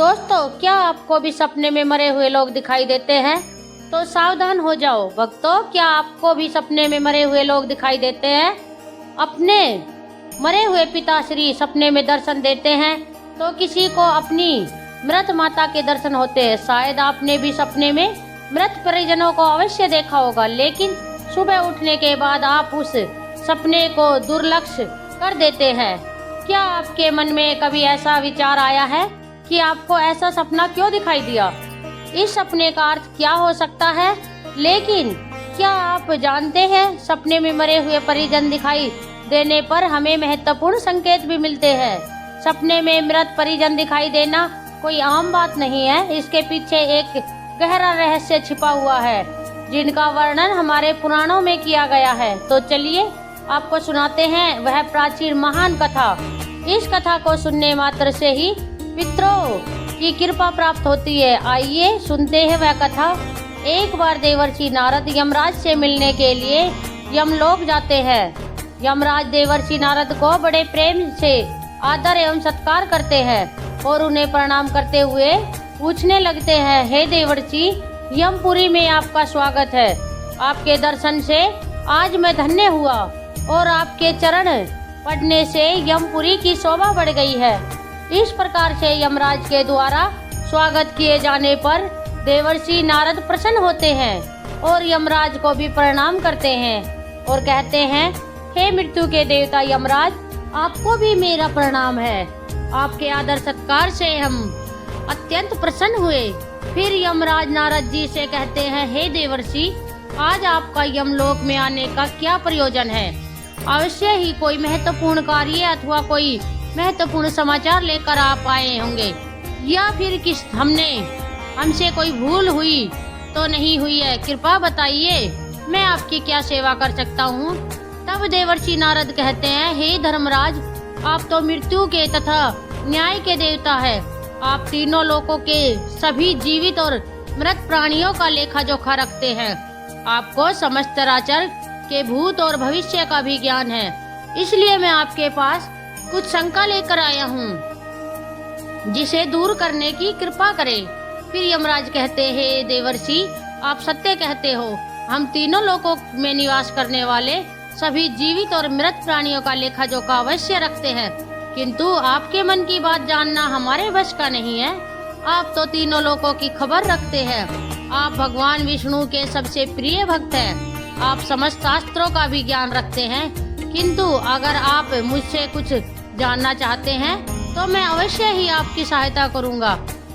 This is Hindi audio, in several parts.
दोस्तों, क्या आपको भी सपने में मरे हुए लोग दिखाई देते हैं? तो सावधान हो जाओ। भक्तों, क्या आपको भी सपने में मरे हुए लोग दिखाई देते हैं? अपने मरे हुए पिताश्री सपने में दर्शन देते हैं तो किसी को अपनी मृत माता के दर्शन होते हैं। शायद आपने भी सपने में मृत परिजनों को अवश्य देखा होगा, लेकिन सुबह उठने के बाद आप उस सपने को दुर्लक्ष्य कर देते हैं। क्या आपके मन में कभी ऐसा विचार आया है कि आपको ऐसा सपना क्यों दिखाई दिया? इस सपने का अर्थ क्या हो सकता है? लेकिन क्या आप जानते हैं, सपने में मरे हुए परिजन दिखाई देने पर हमें महत्वपूर्ण संकेत भी मिलते हैं। सपने में मृत परिजन दिखाई देना कोई आम बात नहीं है। इसके पीछे एक गहरा रहस्य छिपा हुआ है, जिनका वर्णन हमारे पुराणों में किया गया है। तो चलिए आपको सुनाते हैं वह प्राचीन महान कथा। इस कथा को सुनने मात्र से ही पितरों की कृपा प्राप्त होती है। आइए सुनते हैं वह कथा। एक बार देवर्षि नारद यमराज से मिलने के लिए यमलोक जाते हैं। यमराज देवर्षि नारद को बड़े प्रेम से आदर एवं सत्कार करते हैं और उन्हें प्रणाम करते हुए पूछने लगते हैं, हे देवर्षि, यमपुरी में आपका स्वागत है। आपके दर्शन से आज मैं धन्य हुआ और आपके चरण पड़ने से यमपुरी की शोभा बढ़ गई है। इस प्रकार से यमराज के द्वारा स्वागत किए जाने पर देवर्षि नारद प्रसन्न होते हैं और यमराज को भी प्रणाम करते हैं और कहते हैं, हे मृत्यु के देवता यमराज, आपको भी मेरा प्रणाम है। आपके आदर सत्कार से हम अत्यंत प्रसन्न हुए। फिर यमराज नारद जी से कहते हैं, हे देवर्षि, आज आपका यमलोक में आने का क्या प्रयोजन है? अवश्य ही कोई महत्वपूर्ण कार्य अथवा कोई महत्वपूर्ण समाचार लेकर आप आए होंगे, या फिर हमसे कोई भूल हुई तो नहीं हुई है? कृपया बताइए, मैं आपकी क्या सेवा कर सकता हूँ? तब देवर्षि नारद कहते हैं, हे धर्मराज, आप तो मृत्यु के तथा न्याय के देवता है। आप तीनों लोकों के सभी जीवित और मृत प्राणियों का लेखा जोखा रखते हैं। आपको समस्त चराचर के भूत और भविष्य का भी ज्ञान है। इसलिए मैं आपके पास कुछ शंका लेकर आया हूँ, जिसे दूर करने की कृपा करें। फिर यमराज कहते हैं, हे देवर्षि, आप सत्य कहते हो। हम तीनों लोकों में निवास करने वाले सभी जीवित और मृत प्राणियों का लेखा जोखा अवश्य रखते हैं, किंतु आपके मन की बात जानना हमारे वश का नहीं है। आप तो तीनों लोकों की खबर रखते हैं। आप भगवान विष्णु के सबसे प्रिय भक्त हैं। आप समस्त शास्त्रों का भी ज्ञान रखते हैं, किंतु अगर आप मुझसे कुछ जानना चाहते हैं तो मैं अवश्य ही आपकी सहायता करूंगा।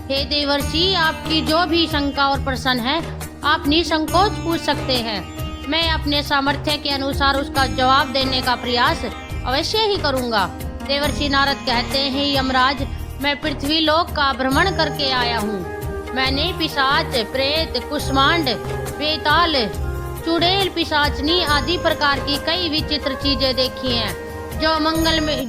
हे देवर्षि, आपकी जो भी शंका और प्रश्न है, आप निसंकोच पूछ सकते हैं। मैं अपने सामर्थ्य के अनुसार उसका जवाब देने का प्रयास अवश्य ही करूंगा। देवर्षि नारद कहते हैं, यमराज, मैं पृथ्वी लोक का भ्रमण करके आया हूँ। मैंने पिशाच, प्रेत, कुष्मांड, बेताल, चुड़ैल, पिशाचनी आदि प्रकार की कई विचित्र चीजें देखी हैं, जो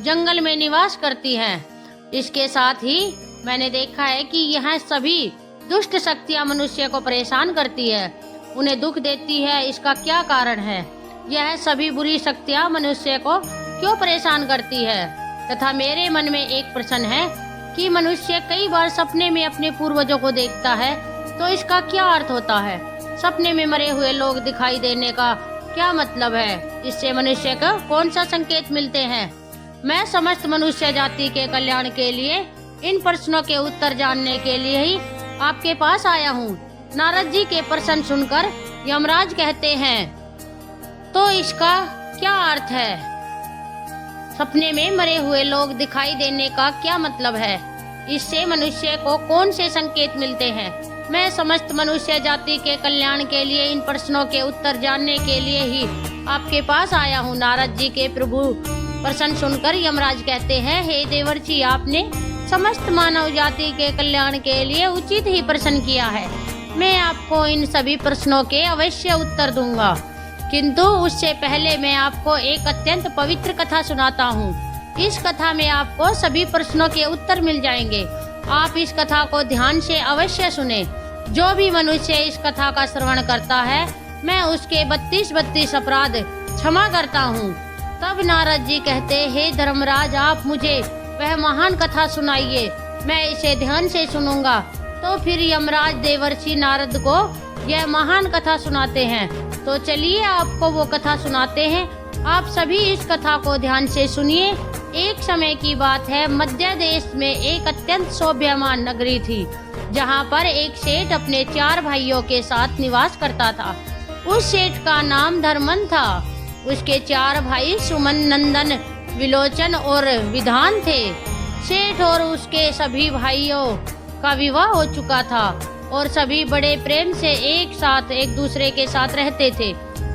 जंगल में निवास करती हैं। इसके साथ ही मैंने देखा है कि यह सभी दुष्ट शक्तियां मनुष्य को परेशान करती है, उन्हें दुख देती है। इसका क्या कारण है? यह सभी बुरी शक्तियां मनुष्य को क्यों परेशान करती है? तथा मेरे मन में एक प्रश्न है कि मनुष्य कई बार सपने में अपने पूर्वजों को देखता है, तो इसका क्या अर्थ होता है? सपने में मरे हुए लोग दिखाई देने का क्या मतलब है? इससे मनुष्य को कौन सा संकेत मिलते हैं? मैं समस्त मनुष्य जाति के कल्याण के लिए इन प्रश्नों के उत्तर जानने के लिए ही आपके पास आया हूँ। नारद जी के प्रश्न सुनकर यमराज कहते हैं, तो इसका क्या अर्थ है? सपने में मरे हुए लोग दिखाई देने का क्या मतलब है? इससे मनुष्य को कौन से संकेत मिलते हैं? मैं समस्त मनुष्य जाति के कल्याण के लिए इन प्रश्नों के उत्तर जानने के लिए ही आपके पास आया हूँ। नारद जी के प्रभु प्रश्न सुनकर यमराज कहते हैं, हे देवर्षि, आपने समस्त मानव जाति के कल्याण के लिए उचित ही प्रश्न किया है। मैं आपको इन सभी प्रश्नों के अवश्य उत्तर दूंगा, किंतु उससे पहले मैं आपको एक अत्यंत पवित्र कथा सुनाता हूँ। इस कथा में आपको सभी प्रश्नों के उत्तर मिल जाएंगे। आप इस कथा को ध्यान से अवश्य सुने। जो भी मनुष्य इस कथा का श्रवण करता है, मैं उसके 32 अपराध क्षमा करता हूँ। तब नारद जी कहते, हे धर्मराज, आप मुझे वह महान कथा सुनाइए मैं इसे ध्यान से सुनूंगा। तो फिर यमराज देवर्षि नारद को यह महान कथा सुनाते हैं। तो चलिए आपको वो कथा सुनाते हैं। आप सभी इस कथा को ध्यान से सुनिए। एक समय की बात है, मध्य देश में एक अत्यंत शोभ्यमान नगरी थी, जहाँ पर एक सेठ अपने 4 भाइयों के साथ निवास करता था। उस सेठ का नाम धर्मन था। उसके 4 भाई सुमन, नंदन, विलोचन और विधान थे। सेठ और उसके सभी भाइयों का विवाह हो चुका था और सभी बड़े प्रेम से एक साथ एक दूसरे के साथ रहते थे।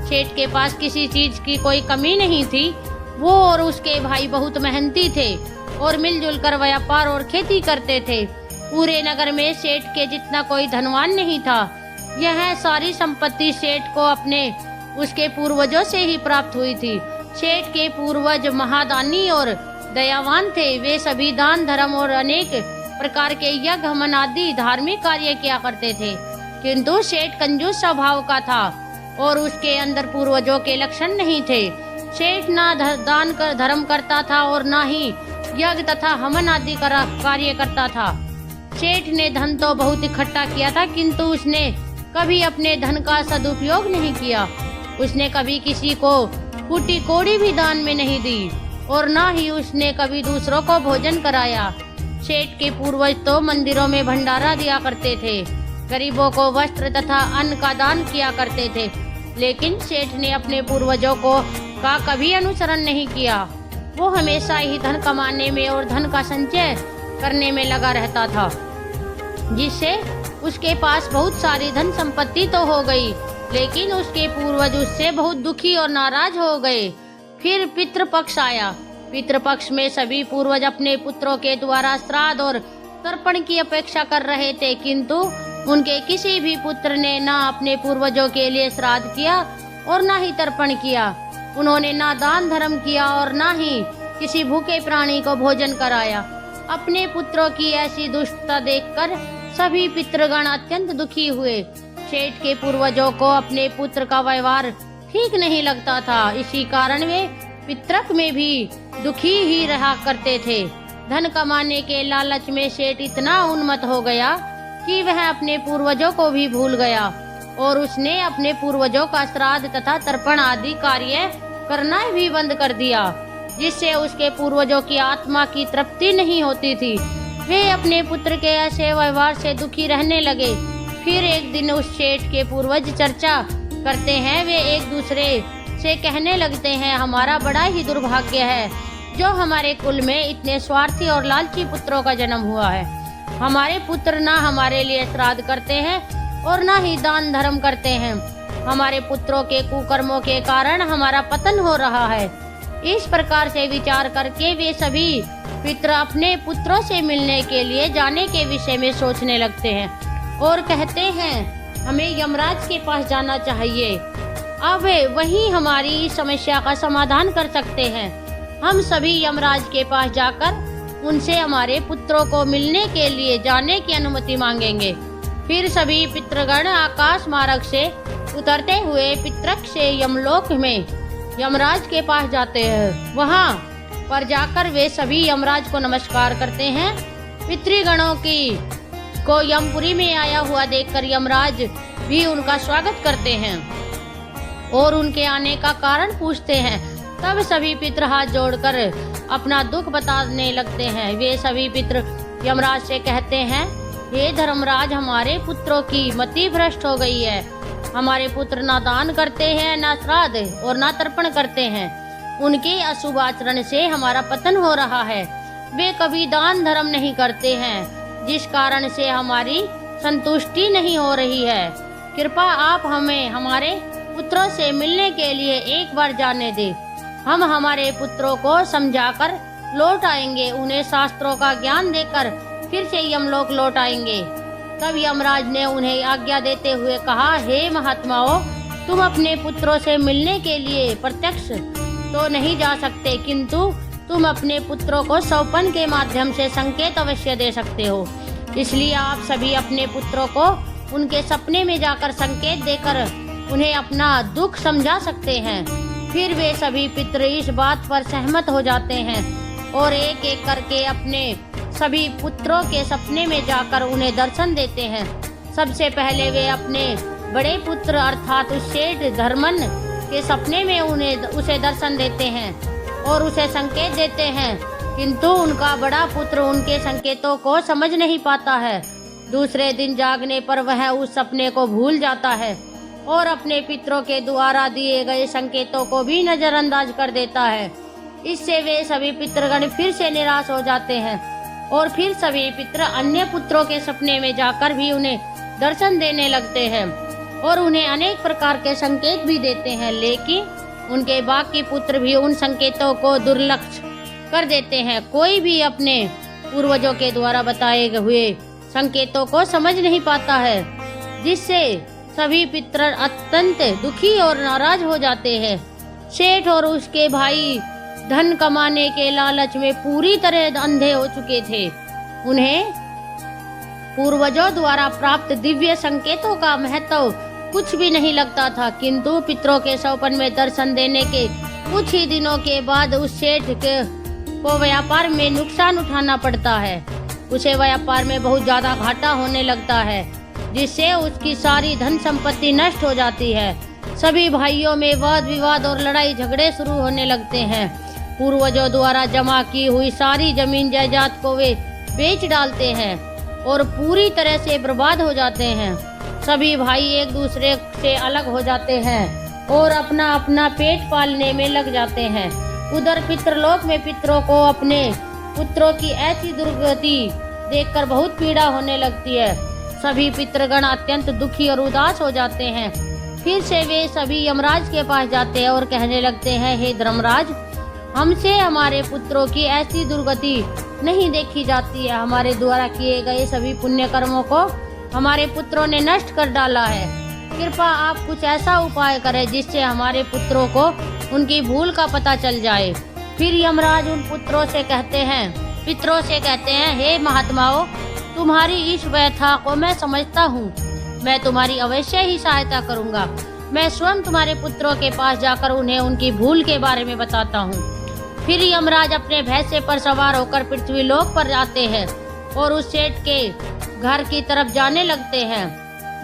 सेठ के पास किसी चीज की कोई कमी नहीं थी। वो और उसके भाई बहुत मेहनती थे और मिलजुल कर व्यापार और खेती करते थे। पूरे नगर में सेठ के जितना कोई धनवान नहीं था। यह सारी संपत्ति सेठ को अपने उसके पूर्वजों से ही प्राप्त हुई थी। सेठ के पूर्वज महादानी और दयावान थे। वे सभी दान धर्म और अनेक प्रकार के यज्ञ हवन आदि धार्मिक कार्य किया करते थे। किंतु सेठ कंजूस स्वभाव का था और उसके अंदर पूर्वजों के लक्षण नहीं थे। सेठ ना दान कर धर्म करता था और ना ही यज्ञ तथा हवन आदि कार्य करता था। सेठ ने धन तो बहुत इकट्ठा किया था, किंतु उसने कभी अपने धन का सदुपयोग नहीं किया। उसने कभी किसी को फूटी कोड़ी भी दान में नहीं दी और ना ही उसने कभी दूसरों को भोजन कराया। सेठ के पूर्वज तो मंदिरों में भंडारा दिया करते थे, गरीबों को वस्त्र तथा अन्न का दान किया करते थे। लेकिन सेठ ने अपने पूर्वजों का कभी अनुसरण नहीं किया। वो हमेशा ही धन कमाने में और धन का संचय करने में लगा रहता था, जिससे उसके पास बहुत सारी धन संपत्ति तो हो गई, लेकिन उसके पूर्वज उससे बहुत दुखी और नाराज हो गए। फिर पितृपक्ष आया। पितृपक्ष में सभी पूर्वज अपने पुत्रों के द्वारा श्राद्ध और तर्पण की अपेक्षा कर रहे थे, किंतु उनके किसी भी पुत्र ने ना अपने पूर्वजों के लिए श्राद्ध किया और ना ही तर्पण किया। उन्होंने ना दान धर्म किया और ना ही किसी भूखे प्राणी को भोजन कराया। अपने पुत्रों की ऐसी दुष्टता देखकर सभी पितृगण अत्यंत दुखी हुए। सेठ के पूर्वजों को अपने पुत्र का व्यवहार ठीक नहीं लगता था। इसी कारण वे पितृक में भी दुखी ही रहा करते थे। धन कमाने के लालच में सेठ इतना उन्मत्त हो गया कि वह अपने पूर्वजों को भी भूल गया और उसने अपने पूर्वजों का श्राद्ध तथा तर्पण आदि कार्य करना भी बंद कर दिया, जिससे उसके पूर्वजों की आत्मा की तृप्ति नहीं होती थी। वे अपने पुत्र के ऐसे व्यवहार से दुखी रहने लगे। फिर एक दिन उस सेठ के पूर्वज चर्चा करते हैं। वे एक दूसरे से कहने लगते हैं, हमारा बड़ा ही दुर्भाग्य है जो हमारे कुल में इतने स्वार्थी और लालची पुत्रों का जन्म हुआ है। हमारे पुत्र ना हमारे लिए श्राद्ध करते हैं और ना ही दान धर्म करते हैं। हमारे पुत्रों के कुकर्मों के कारण हमारा पतन हो रहा है। इस प्रकार से विचार करके वे सभी पितर अपने पुत्रों से मिलने के लिए जाने के विषय में सोचने लगते हैं और कहते हैं, हमें यमराज के पास जाना चाहिए। अब वही हमारी समस्या का समाधान कर सकते हैं। हम सभी यमराज के पास जाकर उनसे हमारे पुत्रों को मिलने के लिए जाने की अनुमति मांगेंगे। फिर सभी पितृगण आकाश मार्ग से उतरते हुए पितृक से यमलोक में यमराज के पास जाते हैं। वहाँ पर जाकर वे सभी यमराज को नमस्कार करते हैं। पितृगणों को यमपुरी में आया हुआ देखकर यमराज भी उनका स्वागत करते हैं और उनके आने का कारण पूछते हैं। तब सभी पितृ हाथ जोड़कर अपना दुख बताने लगते हैं। वे सभी पितृ यमराज से कहते हैं, हे धर्मराज, हमारे पुत्रों की मति भ्रष्ट हो गई है। हमारे पुत्र ना दान करते हैं, ना श्राद्ध और ना तर्पण करते हैं। उनके अशुभ आचरण से हमारा पतन हो रहा है। वे कभी दान धर्म नहीं करते हैं, जिस कारण से हमारी संतुष्टि नहीं हो रही है। कृपा आप हमें हमारे पुत्रों से मिलने के लिए एक बार जाने दें। हम हमारे पुत्रों को समझाकर लौट आएंगे। उन्हें शास्त्रों का ज्ञान देकर फिर से यमलोक लौट आएंगे। तब यमराज ने उन्हें आज्ञा देते हुए कहा, हे महात्माओं, तुम अपने पुत्रों से मिलने के लिए प्रत्यक्ष तो नहीं जा सकते, किंतु तुम अपने पुत्रों को सौपन के माध्यम से संकेत अवश्य दे सकते हो। इसलिए आप सभी अपने पुत्रों को उनके सपने में जाकर संकेत देकर उन्हें अपना दुख समझा सकते हैं। फिर वे सभी पितृ इस बात पर सहमत हो जाते हैं और एक एक करके अपने सभी पुत्रों के सपने में जाकर उन्हें दर्शन देते हैं। सबसे पहले वे अपने बड़े पुत्र अर्थात उस सेठ धर्मन के सपने में उसे दर्शन देते हैं और उसे संकेत देते हैं, किंतु उनका बड़ा पुत्र उनके संकेतों को समझ नहीं पाता है। दूसरे दिन जागने पर वह उस सपने को भूल जाता है और अपने पितरों के द्वारा दिए गए संकेतों को भी नजरअंदाज कर देता है। इससे वे सभी पितृगण फिर से निराश हो जाते हैं और फिर सभी पितर अन्य पुत्रों के सपने में जाकर भी उन्हें दर्शन देने लगते हैं और उन्हें अनेक प्रकार के संकेत भी देते हैं, लेकिन उनके बाकी पुत्र भी उन संकेतों को दुर्लक्ष्य कर देते हैं। कोई भी अपने पूर्वजों के द्वारा बताए हुए संकेतों को समझ नहीं पाता है, जिससे सभी पितर अत्यंत दुखी और नाराज हो जाते हैं। सेठ और उसके भाई धन कमाने के लालच में पूरी तरह अंधे हो चुके थे। उन्हें पूर्वजों द्वारा प्राप्त दिव्य संकेतों का महत्व कुछ भी नहीं लगता था, किंतु पितरों के सौपन में दर्शन देने के कुछ ही दिनों के बाद उस सेठ को व्यापार में नुकसान उठाना पड़ता है। उसे व्यापार में बहुत ज्यादा घाटा होने लगता है, जिससे उसकी सारी धन संपत्ति नष्ट हो जाती है। सभी भाइयों में वाद विवाद और लड़ाई झगड़े शुरू होने लगते हैं। पूर्वजों द्वारा जमा की हुई सारी जमीन जायदाद को वे बेच डालते हैं और पूरी तरह से बर्बाद हो जाते हैं। सभी भाई एक दूसरे से अलग हो जाते हैं और अपना अपना पेट पालने में लग जाते हैं। उधर पितृलोक में पितरों को अपने पुत्रों की ऐसी दुर्गति देखकर बहुत पीड़ा होने लगती है। सभी पितृगण अत्यंत दुखी और उदास हो जाते हैं। फिर से वे सभी यमराज के पास जाते हैं और कहने लगते हैं, हे धर्मराज, हमसे हमारे पुत्रों की ऐसी दुर्गति नहीं देखी जाती है। हमारे द्वारा किए गए सभी पुण्य कर्मों को हमारे पुत्रों ने नष्ट कर डाला है। कृपा आप कुछ ऐसा उपाय करें जिससे हमारे पुत्रों को उनकी भूल का पता चल जाए। फिर यमराज उन पितरों से कहते हैं, हे महात्माओं, तुम्हारी इस व्यथा को मैं समझता हूँ। मैं तुम्हारी अवश्य ही सहायता करूँगा। मैं स्वयं तुम्हारे पुत्रों के पास जाकर उन्हें उनकी भूल के बारे में बताता हूँ। फिर यमराज अपने भैंसे पर सवार होकर पृथ्वीलोक पर जाते हैं और उस सेठ के घर की तरफ जाने लगते हैं।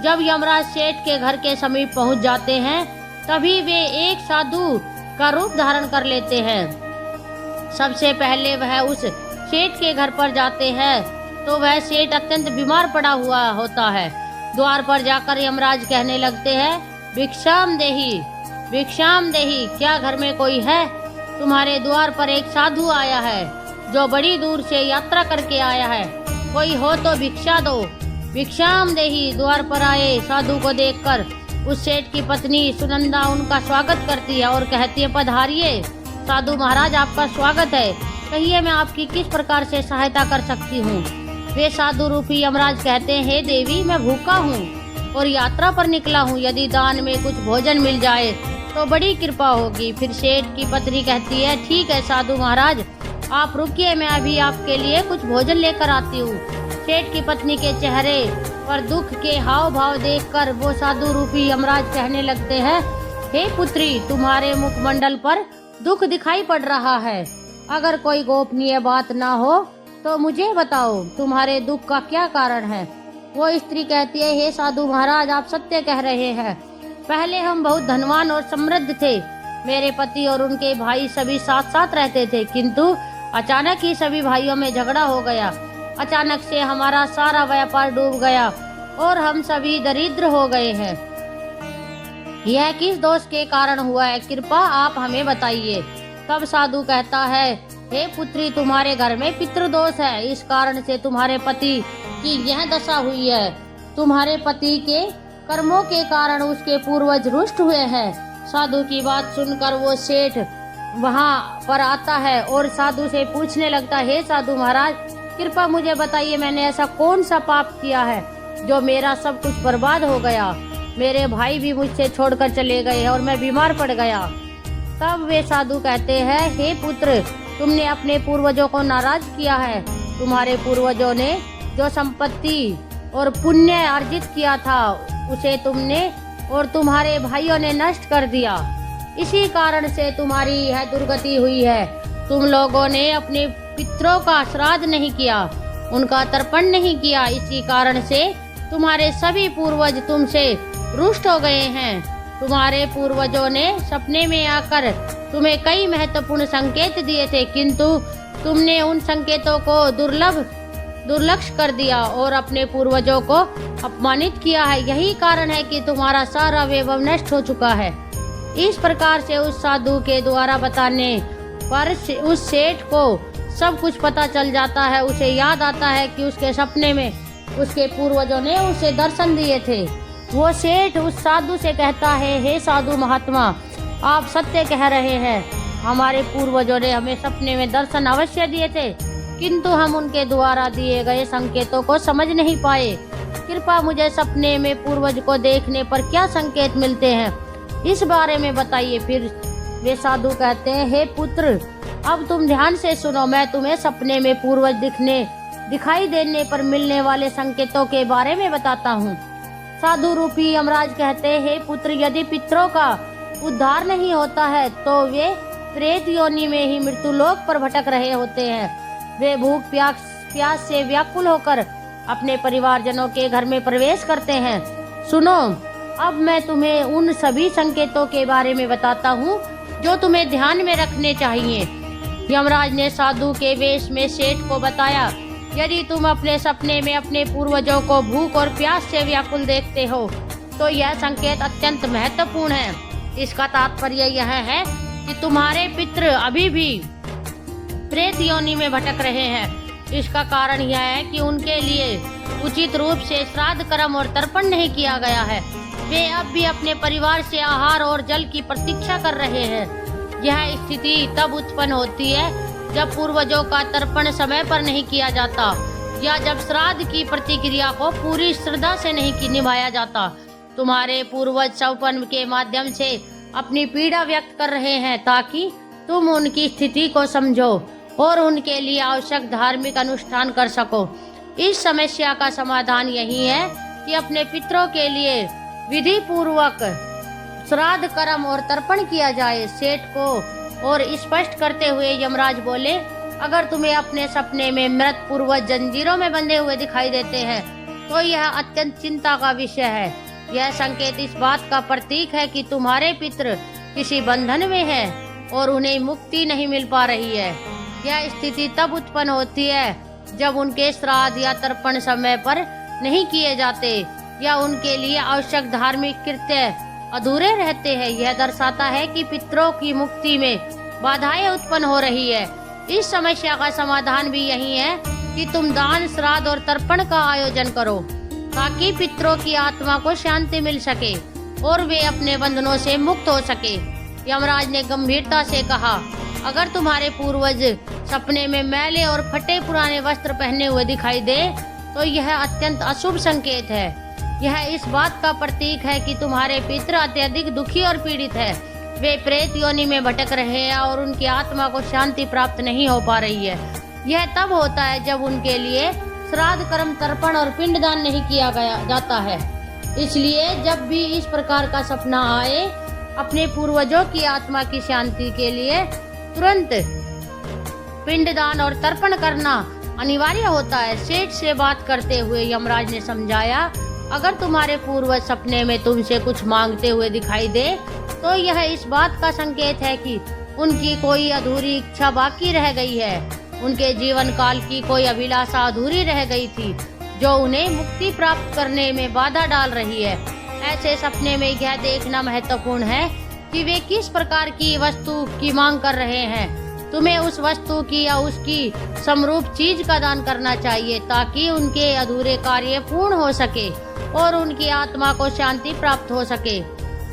जब यमराज सेठ के घर के समीप पहुंच जाते हैं, तभी वे एक साधु का रूप धारण कर लेते हैं। सबसे पहले वह उस सेठ के घर पर जाते हैं तो वह सेठ अत्यंत बीमार पड़ा हुआ होता है। द्वार पर जाकर यमराज कहने लगते हैं, भिक्षाम देही, भिक्षाम देही, क्या घर में कोई है? तुम्हारे द्वार पर एक साधु आया है जो बड़ी दूर से यात्रा करके आया है। कोई हो तो भिक्षा दो। भिक्षाम देही। द्वार पर आए साधु को देखकर उस सेठ की पत्नी सुनंदा उनका स्वागत करती है और कहती है, पधारिए साधु महाराज, आपका स्वागत है। कहिए मैं आपकी किस प्रकार से सहायता कर सकती हूँ? वे साधु रूपी यमराज कहते हैं, हे देवी, मैं भूखा हूँ और यात्रा पर निकला हूँ। यदि दान में कुछ भोजन मिल जाए तो बड़ी कृपा होगी। फिर सेठ की पत्नी कहती है, ठीक है साधु महाराज, आप रुकिए, मैं अभी आपके लिए कुछ भोजन लेकर आती हूँ। सेठ की पत्नी के चेहरे पर दुख के हाव भाव देखकर वो साधु रूपी यमराज कहने लगते हैं, हे पुत्री, तुम्हारे मुखमंडल पर दुख दिखाई पड़ रहा है। अगर कोई गोपनीय बात ना हो तो मुझे बताओ, तुम्हारे दुख का क्या कारण है? वो स्त्री कहती है, हे साधु महाराज, आप सत्य कह रहे हैं। पहले हम बहुत धनवान और समृद्ध थे। मेरे पति और उनके भाई सभी साथ साथ रहते थे, किंतु अचानक ही सभी भाइयों में झगड़ा हो गया। अचानक से हमारा सारा व्यापार डूब गया और हम सभी दरिद्र हो गए हैं। यह किस दोष के कारण हुआ है? कृपा आप हमें बताइए। तब साधु कहता है, हे पुत्री, तुम्हारे घर में पितृदोष है, इस कारण से तुम्हारे पति की यह दशा हुई है। तुम्हारे पति के कर्मों के कारण उसके पूर्वज रुष्ट हुए हैं। साधु की बात सुनकर वो सेठ वहाँ पर आता है और साधु से पूछने लगता है, हे साधु महाराज, कृपा मुझे बताइए, मैंने ऐसा कौन सा पाप किया है जो मेरा सब कुछ बर्बाद हो गया? मेरे भाई भी मुझसे छोड़कर चले गए और मैं बीमार पड़ गया। तब वे साधु कहते हैं, हे पुत्र, तुमने अपने पूर्वजों को नाराज किया है। तुम्हारे पूर्वजों ने जो संपत्ति और पुण्य अर्जित किया था उसे तुमने और तुम्हारे भाइयों ने नष्ट कर दिया। इसी कारण से तुम्हारी यह दुर्गति हुई है। तुम लोगों ने अपने पितरों का श्राद्ध नहीं किया, उनका तर्पण नहीं किया। इसी कारण से तुम्हारे सभी पूर्वज तुमसे रुष्ट हो गए हैं। तुम्हारे पूर्वजों ने सपने में आकर तुम्हें कई महत्वपूर्ण संकेत दिए थे, किंतु तुमने उन संकेतों को दुर्लक्ष्य कर दिया और अपने पूर्वजों को अपमानित किया है। यही कारण है कि तुम्हारा सारा वैभव नष्ट हो चुका है। इस प्रकार से उस साधु के द्वारा बताने पर उस सेठ को सब कुछ पता चल जाता है। उसे याद आता है कि उसके सपने में उसके पूर्वजों ने उसे दर्शन दिए थे। वो सेठ उस साधु से कहता है, हे साधु महात्मा, आप सत्य कह रहे हैं। हमारे पूर्वजों ने हमें सपने में दर्शन अवश्य दिए थे, किंतु हम उनके द्वारा दिए गए संकेतों को समझ नहीं पाए। कृपया मुझे सपने में पूर्वज को देखने पर क्या संकेत मिलते हैं, इस बारे में बताइए। फिर वे साधु कहते हैं, हे पुत्र, अब तुम ध्यान से सुनो। मैं तुम्हें सपने में पूर्वज दिखाई देने पर मिलने वाले संकेतों के बारे में बताता हूँ। साधु रूपी यमराज कहते हैं, हे पुत्र, यदि पितरों का उद्धार नहीं होता है तो वे प्रेत योनि में ही मृत्यु लोक पर भटक रहे होते हैं। वे भूख प्यास से व्याकुल होकर अपने परिवारजनों के घर में प्रवेश करते हैं। सुनो, अब मैं तुम्हें उन सभी संकेतों के बारे में बताता हूँ जो तुम्हें ध्यान में रखने चाहिए। यमराज ने साधु के वेश में सेठ को बताया, यदि तुम अपने सपने में अपने पूर्वजों को भूख और प्यास से व्याकुल देखते हो तो यह संकेत अत्यंत महत्वपूर्ण है। इसका तात्पर्य यह है कि तुम्हारे पितृ अभी भी प्रेत योनि में भटक रहे हैं। इसका कारण यह है कि उनके लिए उचित रूप से श्राद्ध कर्म और तर्पण नहीं किया गया है। वे अब भी अपने परिवार से आहार और जल की प्रतीक्षा कर रहे हैं। यह स्थिति तब उत्पन्न होती है जब पूर्वजों का तर्पण समय पर नहीं किया जाता या जब श्राद्ध की प्रतिक्रिया को पूरी श्रद्धा से नहीं निभाया जाता। तुम्हारे पूर्वज सौपन के माध्यम से अपनी पीड़ा व्यक्त कर रहे हैं ताकि तुम उनकी स्थिति को समझो और उनके लिए आवश्यक धार्मिक अनुष्ठान कर सको। इस समस्या का समाधान यही है कि अपने पितरों के लिए विधि पूर्वक श्राद्ध कर्म और तर्पण किया जाए। सेठ को और स्पष्ट करते हुए यमराज बोले, अगर तुम्हें अपने सपने में मृत पूर्वज जंजीरों में बंधे हुए दिखाई देते हैं तो यह अत्यंत चिंता का विषय है। यह संकेत इस बात का प्रतीक है कि तुम्हारे पितृ किसी बंधन में हैं और उन्हें मुक्ति नहीं मिल पा रही है। यह स्थिति तब उत्पन्न होती है जब उनके श्राद्ध या तर्पण समय पर नहीं किए जाते या उनके लिए आवश्यक धार्मिक कृत्य अधूरे रहते हैं। यह दर्शाता है कि पितरों की मुक्ति में बाधाएं उत्पन्न हो रही है। इस समस्या का समाधान भी यही है कि तुम दान, श्राद्ध और तर्पण का आयोजन करो ताकि पितरों की आत्मा को शांति मिल सके और वे अपने बंधनों से मुक्त हो सके। यमराज ने गंभीरता से कहा, अगर तुम्हारे पूर्वज सपने में मैले और फटे पुराने वस्त्र पहने हुए दिखाई दे तो यह अत्यंत अशुभ संकेत है। यह इस बात का प्रतीक है कि तुम्हारे पितृ अत्यधिक दुखी और पीड़ित है। वे प्रेत योनि में भटक रहे हैं और उनकी आत्मा को शांति प्राप्त नहीं हो पा रही है। यह तब होता है जब उनके लिए श्राद्ध कर्म, तर्पण और पिंडदान नहीं किया जाता है। इसलिए जब भी इस प्रकार का सपना आए, अपने पूर्वजों की आत्मा की शांति के लिए तुरंत पिंडदान और तर्पण करना अनिवार्य होता है। सेठ से बात करते हुए यमराज ने समझाया, अगर तुम्हारे पूर्वज सपने में तुमसे कुछ मांगते हुए दिखाई दे तो यह इस बात का संकेत है कि उनकी कोई अधूरी इच्छा बाकी रह गई है। उनके जीवन काल की कोई अभिलाषा अधूरी रह गई थी जो उन्हें मुक्ति प्राप्त करने में बाधा डाल रही है। ऐसे सपने में यह देखना महत्वपूर्ण है कि वे किस प्रकार की वस्तु की मांग कर रहे हैं। तुम्हें उस वस्तु की या उसकी समरूप चीज का दान करना चाहिए ताकि उनके अधूरे कार्य पूर्ण हो सके और उनकी आत्मा को शांति प्राप्त हो सके।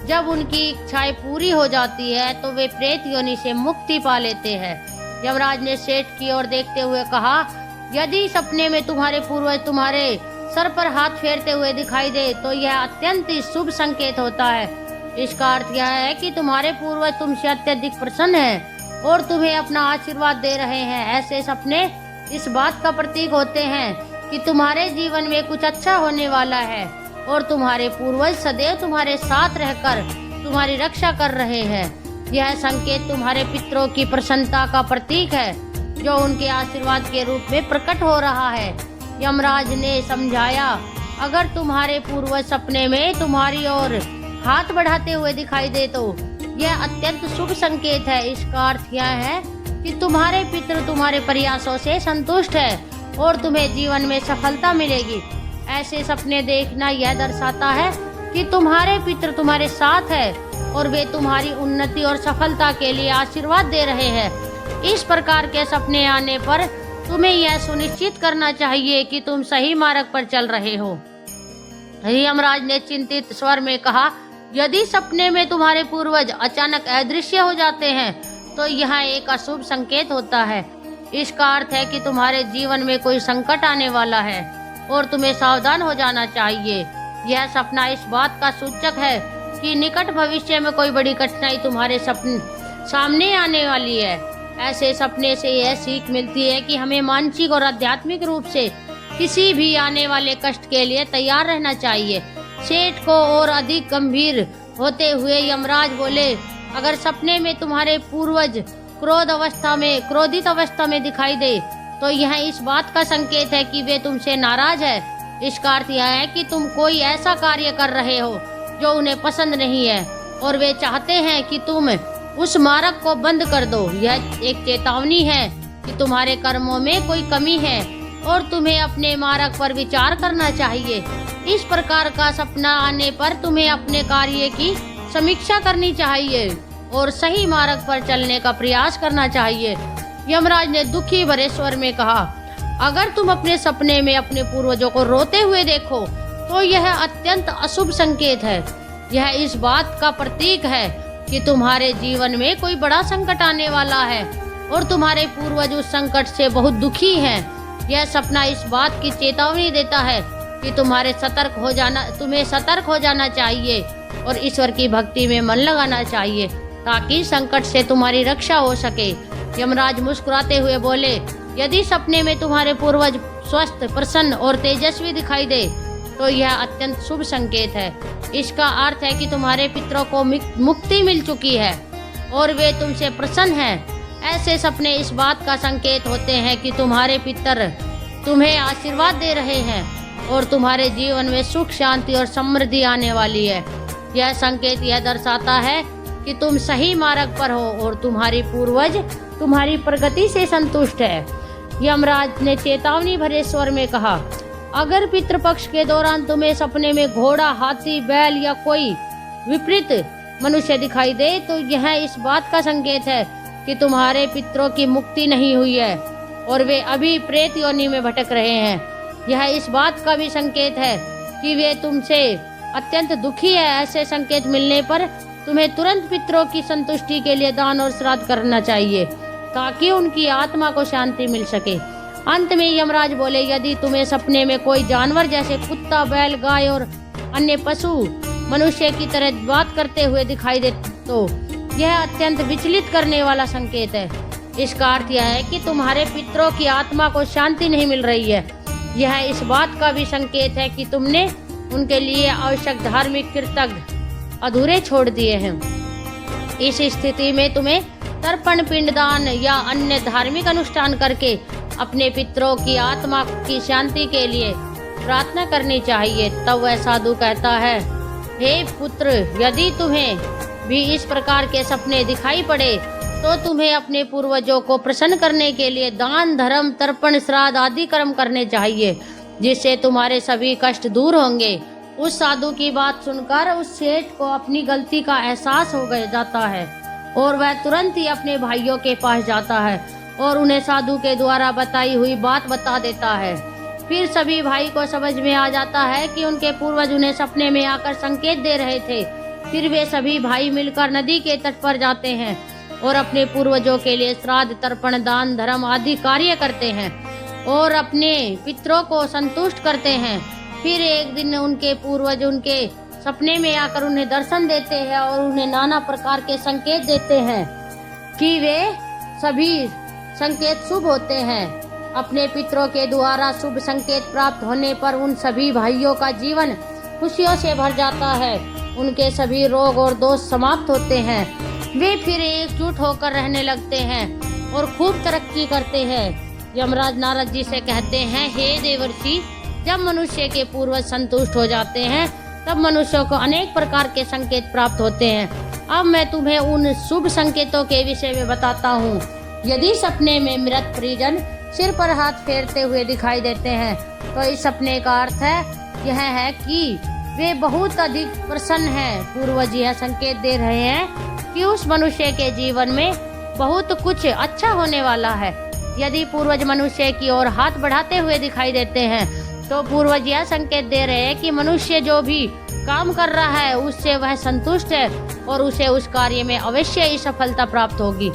जब उनकी इच्छाएं पूरी हो जाती है तो वे प्रेत योनि से मुक्ति पा लेते हैं। यमराज ने सेठ की ओर देखते हुए कहा, यदि सपने में तुम्हारे पूर्वज तुम्हारे सर पर हाथ फेरते हुए दिखाई दे तो यह अत्यंत शुभ संकेत होता है। इसका अर्थ यह है कि तुम्हारे पूर्वज तुमसे अत्यधिक प्रसन्न हैं और तुम्हें अपना आशीर्वाद दे रहे हैं। ऐसे सपने इस बात का प्रतीक होते हैं कि तुम्हारे जीवन में कुछ अच्छा होने वाला है और तुम्हारे पूर्वज सदैव तुम्हारे साथ रहकर तुम्हारी रक्षा कर रहे हैं। यह संकेत तुम्हारे पितरों की प्रसन्नता का प्रतीक है जो उनके आशीर्वाद के रूप में प्रकट हो रहा है। यमराज ने समझाया, अगर तुम्हारे पूर्वज सपने में तुम्हारी ओर हाथ बढ़ाते हुए दिखाई दे तो यह अत्यंत शुभ संकेत है। इसका अर्थ यह है कि तुम्हारे पितर तुम्हारे प्रयासों से संतुष्ट है और तुम्हें जीवन में सफलता मिलेगी। ऐसे सपने देखना यह दर्शाता है कि तुम्हारे पितर तुम्हारे साथ है और वे तुम्हारी उन्नति और सफलता के लिए आशीर्वाद दे रहे हैं। इस प्रकार के सपने आने पर तुम्हें यह सुनिश्चित करना चाहिए कि तुम सही मार्ग पर चल रहे हो। यमराज ने चिंतित स्वर में कहा, यदि सपने में तुम्हारे पूर्वज अचानक अदृश्य हो जाते हैं तो यह एक अशुभ संकेत होता है। इसका अर्थ है कि तुम्हारे जीवन में कोई संकट आने वाला है और तुम्हें सावधान हो जाना चाहिए। यह सपना इस बात का सूचक है कि निकट भविष्य में कोई बड़ी कठिनाई तुम्हारे सामने आने वाली है। ऐसे सपने से यह सीख मिलती है कि हमें मानसिक और आध्यात्मिक रूप से किसी भी आने वाले कष्ट के लिए तैयार रहना चाहिए। सेठ को और अधिक गंभीर होते हुए यमराज बोले, अगर सपने में तुम्हारे पूर्वज क्रोधित अवस्था में दिखाई दे तो यह इस बात का संकेत है कि वे तुमसे नाराज है। इसका अर्थ यह है कि तुम कोई ऐसा कार्य कर रहे हो जो उन्हें पसंद नहीं है और वे चाहते हैं कि तुम उस मार्ग को बंद कर दो। यह एक चेतावनी है कि तुम्हारे कर्मों में कोई कमी है और तुम्हें अपने मार्ग पर विचार करना चाहिए। इस प्रकार का सपना आने पर तुम्हें अपने कार्य की समीक्षा करनी चाहिए और सही मार्ग पर चलने का प्रयास करना चाहिए। यमराज ने दुखी भरे स्वर में कहा, अगर तुम अपने सपने में अपने पूर्वजों को रोते हुए देखो तो यह अत्यंत अशुभ संकेत है। यह इस बात का प्रतीक है कि तुम्हारे जीवन में कोई बड़ा संकट आने वाला है और तुम्हारे पूर्वज उस संकट से बहुत दुखी हैं। यह सपना इस बात की चेतावनी देता है कि तुम्हें सतर्क हो जाना चाहिए और ईश्वर की भक्ति में मन लगाना चाहिए ताकि संकट से तुम्हारी रक्षा हो सके। यमराज मुस्कुराते हुए बोले, यदि सपने में तुम्हारे पूर्वज स्वस्थ, प्रसन्न और तेजस्वी दिखाई दे तो यह अत्यंत शुभ संकेत है। इसका अर्थ है कि तुम्हारे पितरों को मुक्ति मिल चुकी है और वे तुमसे प्रसन्न हैं। ऐसे सपने इस बात का संकेत होते हैं कि तुम्हारे पितर तुम्हें आशीर्वाद दे रहे हैं और तुम्हारे जीवन में सुख, शांति और समृद्धि आने वाली है। यह संकेत यह दर्शाता है कि तुम सही मार्ग पर हो और तुम्हारी पूर्वज तुम्हारी प्रगति से संतुष्ट है। यमराज ने चेतावनी भरे स्वर में कहा, अगर पितृपक्ष के दौरान तुम्हें सपने में घोड़ा, हाथी, बैल या कोई विपरीत मनुष्य दिखाई दे तो यह इस बात का संकेत है कि तुम्हारे पितरों की मुक्ति नहीं हुई है और वे अभी प्रेत योनि में भटक रहे हैं। यह इस बात का भी संकेत है कि वे तुमसे अत्यंत दुखी है। ऐसे संकेत मिलने पर तुम्हें तुरंत पितरों की संतुष्टि के लिए दान और श्राद्ध करना चाहिए ताकि उनकी आत्मा को शांति मिल सके। अंत में यमराज बोले, यदि तुम्हें सपने में कोई जानवर जैसे कुत्ता, बैल, गाय और अन्य पशु मनुष्य की तरह बात करते हुए दिखाई दे तो यह अत्यंत विचलित करने वाला संकेत है। इसका अर्थ यह है कि तुम्हारे पितरों की आत्मा को शांति नहीं मिल रही है। यह इस बात का भी संकेत है कि तुमने उनके लिए आवश्यक धार्मिक कृतज्ञ अधूरे छोड़ दिए हैं। इस स्थिति में तुम्हें तर्पण, पिंडदान या अन्य धार्मिक अनुष्ठान करके अपने पितरों की आत्मा की शांति के लिए प्रार्थना करनी चाहिए। तब वह साधु कहता है, हे पुत्र, यदि तुम्हें भी इस प्रकार के सपने दिखाई पड़े तो तुम्हें अपने पूर्वजों को प्रसन्न करने के लिए दान, धर्म, तर्पण, श्राद्ध आदि कर्म करने चाहिए जिससे तुम्हारे सभी कष्ट दूर होंगे। उस साधु की बात सुनकर उस सेठ को अपनी गलती का एहसास हो जाता है और वह तुरंत ही अपने भाइयों के पास जाता है और उन्हें साधु के द्वारा बताई हुई बात बता देता है। फिर सभी भाई को समझ में आ जाता है कि उनके पूर्वज उन्हें सपने में आकर संकेत दे रहे थे। फिर वे सभी भाई मिलकर नदी के तट पर जाते हैं और अपने पूर्वजों के लिए श्राद्ध, तर्पण, दान, धर्म आदि कार्य करते हैं और अपने पितरों को संतुष्ट करते हैं। फिर एक दिन उनके पूर्वज उनके सपने में आकर उन्हें दर्शन देते हैं और उन्हें नाना प्रकार के संकेत देते हैं कि वे सभी संकेत शुभ होते हैं। अपने पितरों के द्वारा शुभ संकेत प्राप्त होने पर उन सभी भाइयों का जीवन खुशियों से भर जाता है। उनके सभी रोग और दोष समाप्त होते हैं। वे फिर एकजुट होकर रहने लगते हैं और खूब तरक्की करते हैं। यमराज नारद जी से कहते हैं, हे देवर्षि, जब मनुष्य के पूर्वज संतुष्ट हो जाते हैं तब मनुष्यों को अनेक प्रकार के संकेत प्राप्त होते हैं। अब मैं तुम्हें उन शुभ संकेतों के विषय में बताता हूँ। यदि सपने में मृत परिजन सिर पर हाथ फेरते हुए दिखाई देते हैं तो इस सपने का अर्थ यह है कि वे बहुत अधिक प्रसन्न हैं। पूर्वज यह संकेत दे रहे हैं कि उस मनुष्य के जीवन में बहुत कुछ अच्छा होने वाला है। यदि पूर्वज मनुष्य की ओर हाथ बढ़ाते हुए दिखाई देते हैं तो पूर्वज यह संकेत दे रहे हैं कि मनुष्य जो भी काम कर रहा है उससे वह संतुष्ट है और उसे उस कार्य में अवश्य ही सफलता प्राप्त होगी।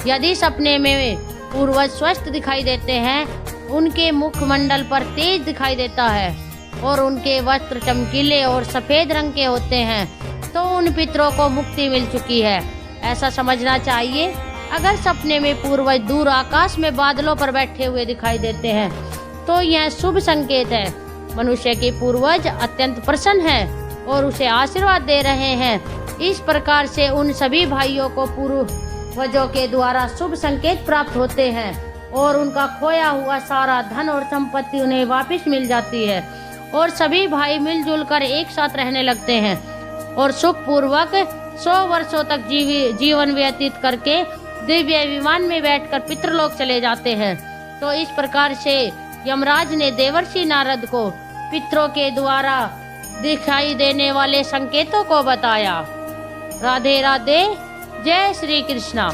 यदि सपने में पूर्वज स्वस्थ दिखाई देते हैं, उनके मुखमंडल पर तेज दिखाई देता है और उनके वस्त्र चमकीले और सफेद रंग के होते हैं तो उन पितरों को मुक्ति मिल चुकी है, ऐसा समझना चाहिए। अगर सपने में पूर्वज दूर आकाश में बादलों पर बैठे हुए दिखाई देते हैं तो यह शुभ संकेत है। मनुष्य के पूर्वज अत्यंत प्रसन्न हैं और उसे आशीर्वाद दे रहे हैं। इस प्रकार से उन सभी भाइयों को पूर्वजों के द्वारा शुभ संकेत प्राप्त होते हैं और उनका खोया हुआ सारा धन और संपत्ति उन्हें वापस मिल जाती है और सभी भाई मिलजुल कर एक साथ रहने लगते हैं और सुखपूर्वक 100 वर्षों तक जीवन व्यतीत करके दिव्य विमान में बैठकर पितृलोक चले जाते हैं। तो इस प्रकार से यमराज ने देवर्षि नारद को पितरों के द्वारा दिखाई देने वाले संकेतों को बताया। राधे राधे, जय श्री कृष्णा।